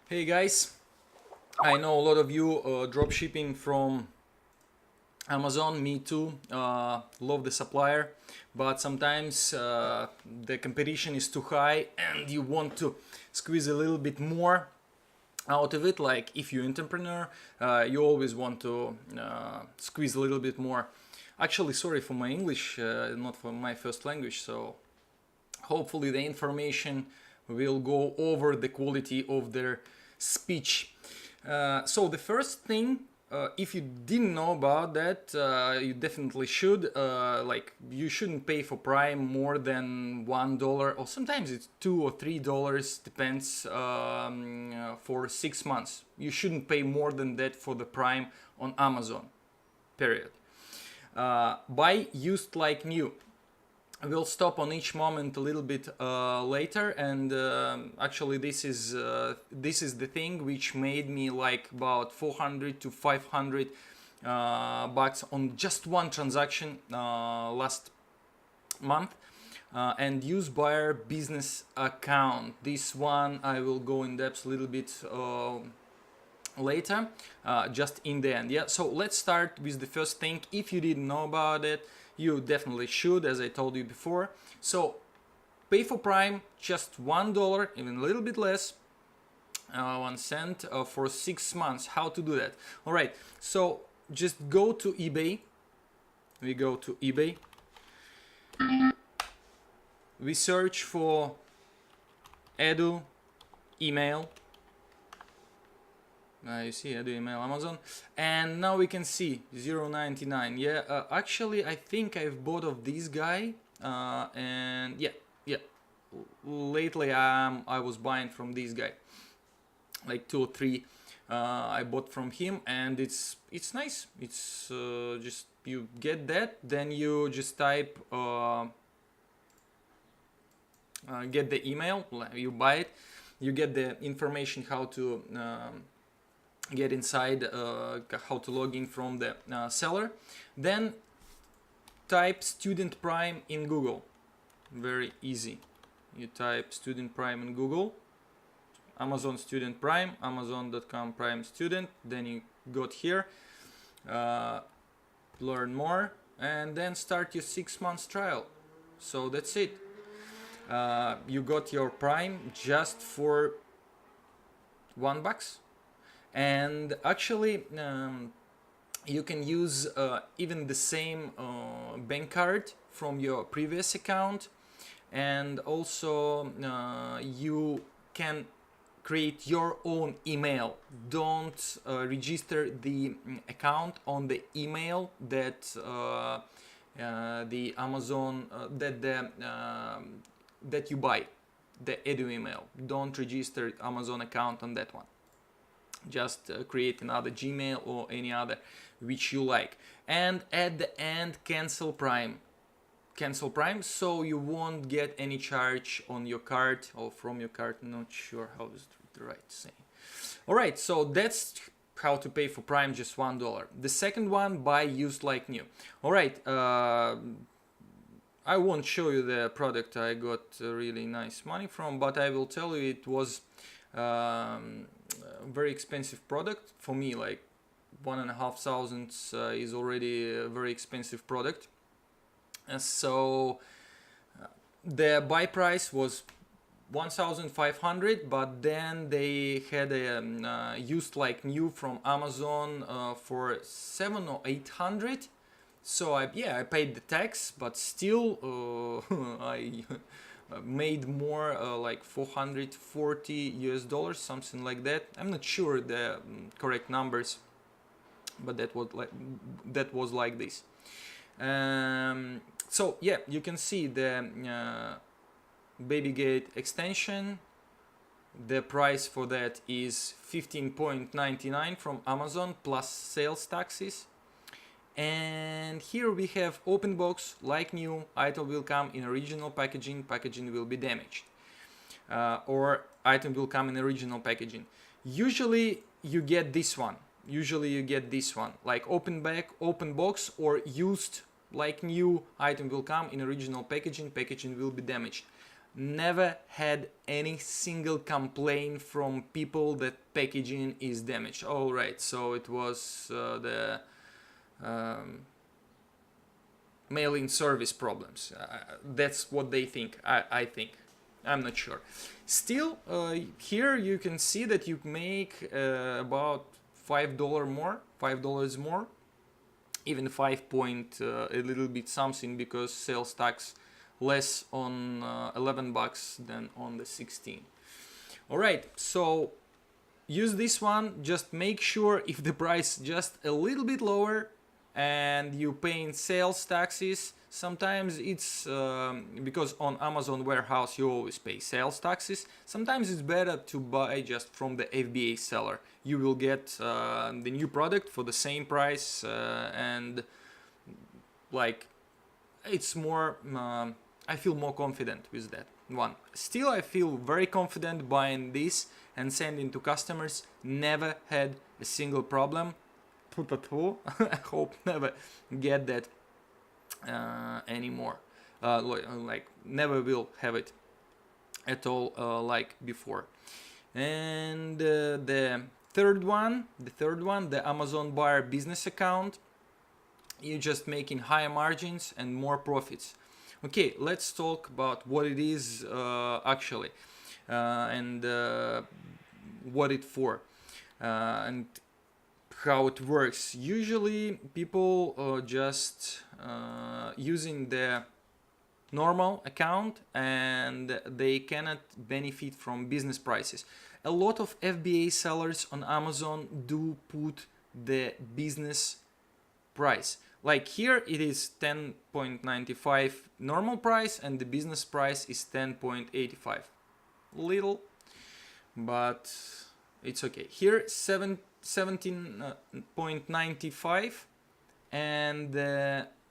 Hey guys, I know a lot of you drop shipping from Amazon, me too, love the supplier, but sometimes the competition is too high and you want to squeeze a little bit more out of it. Like if you're entrepreneur, you always want to squeeze a little bit more. Actually, sorry for my English, not for my first language, so hopefully the information will go over the quality of their speech. So the first thing, if you didn't know about that, you definitely should. Like you shouldn't pay for Prime more than $1, or sometimes it's $2 or $3, depends. For 6 months, you shouldn't pay more than that for the Prime on Amazon. Period. Buy used like new. We'll stop on each moment a little bit later, and actually this is the thing which made me like about 400 to 500 bucks on just one transaction last month. And use buyer business account. This one I will go in depth a little bit later, just in the end. Yeah, so let's start with the first thing. If you didn't know about it, you definitely should, as I told you before. So pay for Prime just $1, even a little bit less, 1 cent, for 6 months. How to do that? All right, so just go to eBay. We go to eBay. We search for Edu email. You see, I do email Amazon, and now we can see 0.99. Yeah, actually, I think I've bought of this guy, and yeah. Lately, I was buying from this guy, like 2 or 3. I bought from him, and it's nice. It's just you get that, then you just type get the email, you buy it, you get the information how to. Get inside, how to log in from the seller, then type Student Prime in Google. Very easy. You type Student Prime in Google, Amazon Student Prime, amazon.com Prime Student, then you got here, learn more, and then start your 6 months trial. So that's it. You got your Prime just for $1. And actually, you can use even the same bank card from your previous account, and also you can create your own email. Don't register the account on the email that the Amazon that you buy, the Edu email. Don't register Amazon account on that one. Just create another Gmail or any other which you like, and at the end cancel Prime, so you won't get any charge on your card or from your card. Not sure how is the right saying. All right, so that's how to pay for Prime, just $1. The second one, buy used like new. All right, I won't show you the product I got really nice money from, but I will tell you it was very expensive product for me. Like 1,500 is already a very expensive product, and so the buy price was 1,500, but then they had a used like new from Amazon for 700 or 800. So I paid the tax, but still I made more, like 440 US dollars, something like that. I'm not sure the correct numbers, but that was like this. So yeah, you can see the BabyGate extension. The price for that is 15.99 from Amazon plus sales taxes. And here we have open box like new. Item will come in original packaging will be damaged, or item will come in original packaging. Usually you get this one, like open box or used like new. Item will come in original packaging will be damaged. never had any single complaint from people that packaging is damaged. All right, so it was the um, mailing service problems. That's what they think. I think. I'm not sure. Still, here you can see that you make about $5 more, $5 more, even 5 point a little bit something, because sales tax less on $11 than on the 16. All right, so use this one. Just make sure if the price just a little bit lower and you paying sales taxes. Sometimes it's because on Amazon warehouse you always pay sales taxes. Sometimes it's better to buy just from the FBA seller. You will get the new product for the same price, and like it's more I feel more confident with that one. Still, I feel very confident buying this and sending to customers. Never had a single problem. I hope never get that anymore. Like never will have it at all like before. And the third one, the Amazon buyer business account. You're just making higher margins and more profits. Okay, let's talk about what it is actually, and what it for, and how it works. Usually people just using the normal account and they cannot benefit from business prices. A lot of FBA sellers on Amazon do put the business price. Like here it is 10.95 normal price and the business price is 10.85. Little, but it's okay. Here 17.95 and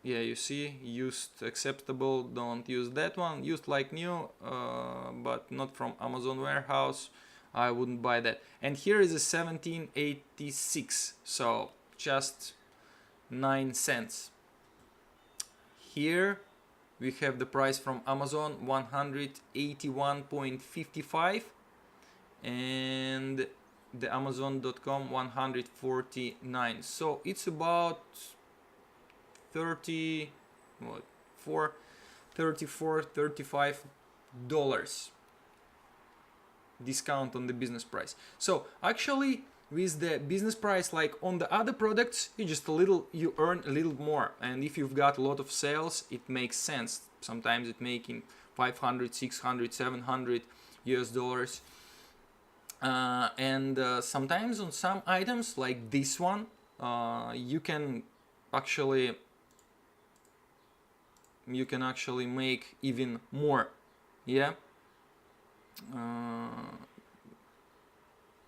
yeah, you see, used acceptable, don't use that one. Used like new, but not from Amazon warehouse. I wouldn't buy that. And here is a 17.86, so just 9 cents. Here we have the price from Amazon 181.55 and the Amazon.com 149. So it's about 35 dollars discount on the business price. So actually with the business price, like on the other products, you earn a little more, and if you've got a lot of sales, it makes sense. Sometimes it's making 500, 600, 700 US dollars, and sometimes on some items like this one, you can actually make even more. Yeah,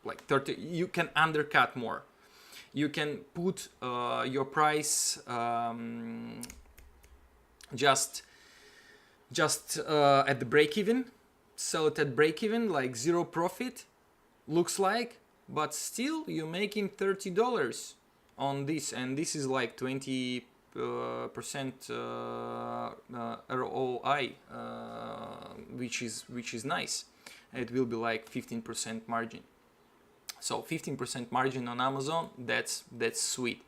like 30, you can undercut more. You can put your price just at the break even, sell it at break even, like zero profit looks like, but still you're making $30 on this, and this is like 20% ROI, which is nice. It will be like 15% margin. So 15% margin on Amazon, that's sweet.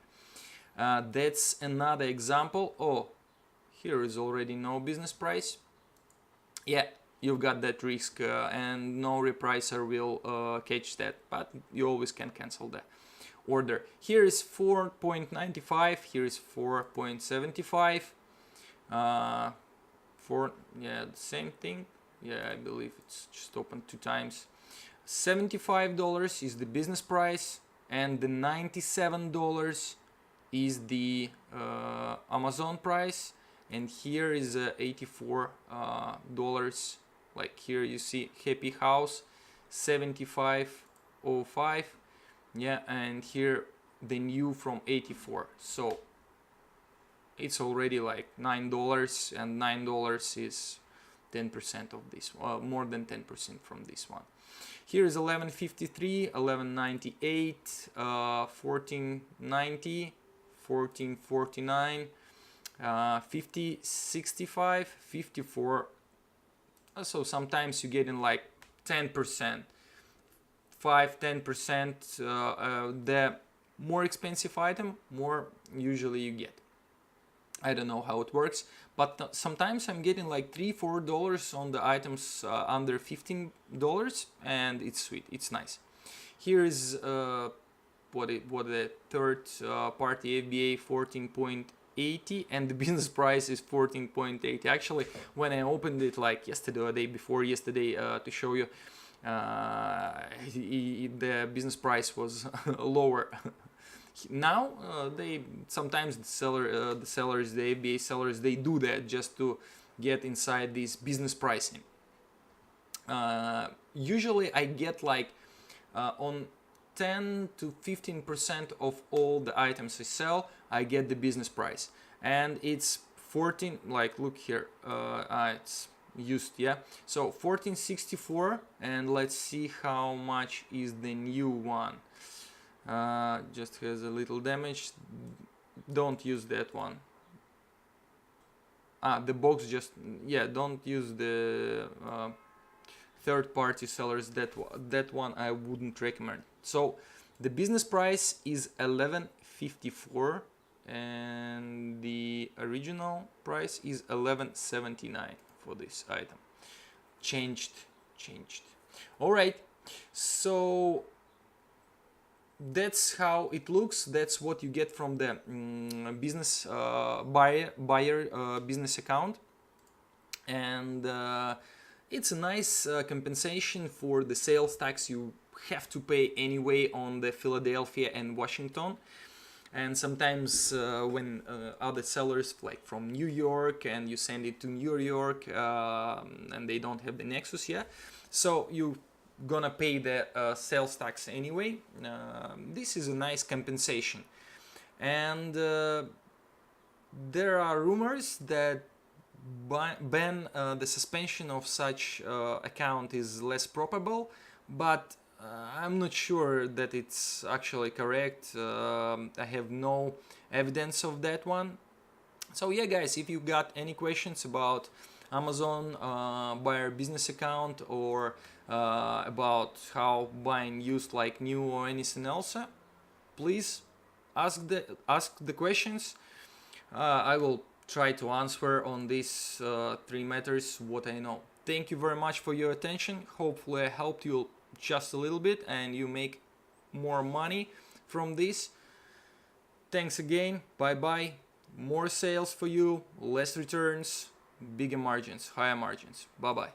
That's another example. Oh, here is already no business price. Yeah, you've got that risk, and no repricer will catch that, but you always can cancel the order. Here is 4.95, here is 4.75. Yeah, the same thing. Yeah, I believe it's just opened 2 times. $75 is the business price, and the $97 is the Amazon price, and here is $84 like here you see Happy House 75.05. Yeah, and here the new from 84, so it's already like $9, and $9 is 10% of this, more than 10% from this one. Here is 11.53, 11.98, 14.90, 14.49, 50.65, 54 So sometimes you get in like 10%, 5-10%. The more expensive item, more usually you get. I don't know how it works, but sometimes I'm getting like $3-4 on the items under $15, and it's sweet, it's nice. Here is what the third party FBA 14.80, and the business price is 14.80. Actually, when I opened it like yesterday or day before yesterday to show you, the business price was lower. Now they sometimes the sellers, the FBA sellers, they do that just to get inside this business pricing. Usually I get like on 10 to 15% of all the items I sell, I get the business price, and it's 14. Like look here, it's used, yeah. So 1464, and let's see how much is the new one. Just has a little damage. Don't use that one. The box just, yeah, don't use the third-party sellers. That one I wouldn't recommend. So the business price is 1154, and the original price is 1179 for this item. Changed. All right, so that's how it looks. That's what you get from the business buyer business account, and it's a nice compensation for the sales tax you have to pay anyway on the Philadelphia and Washington. And sometimes when other sellers like from New York, and you send it to New York, and they don't have the nexus yet, so you gonna pay the sales tax anyway. This is a nice compensation. And there are rumors that the suspension of such account is less probable, but I'm not sure that it's actually correct. I have no evidence of that one. So yeah guys, if you got any questions about Amazon buyer business account, or about how buying used like new or anything else, please ask the questions. I will try to answer on these 3 matters what I know. Thank you very much for your attention. Hopefully I helped you just a little bit and you make more money from this. Thanks again. Bye bye. More sales for you, less returns, bigger margins, higher margins. Bye bye.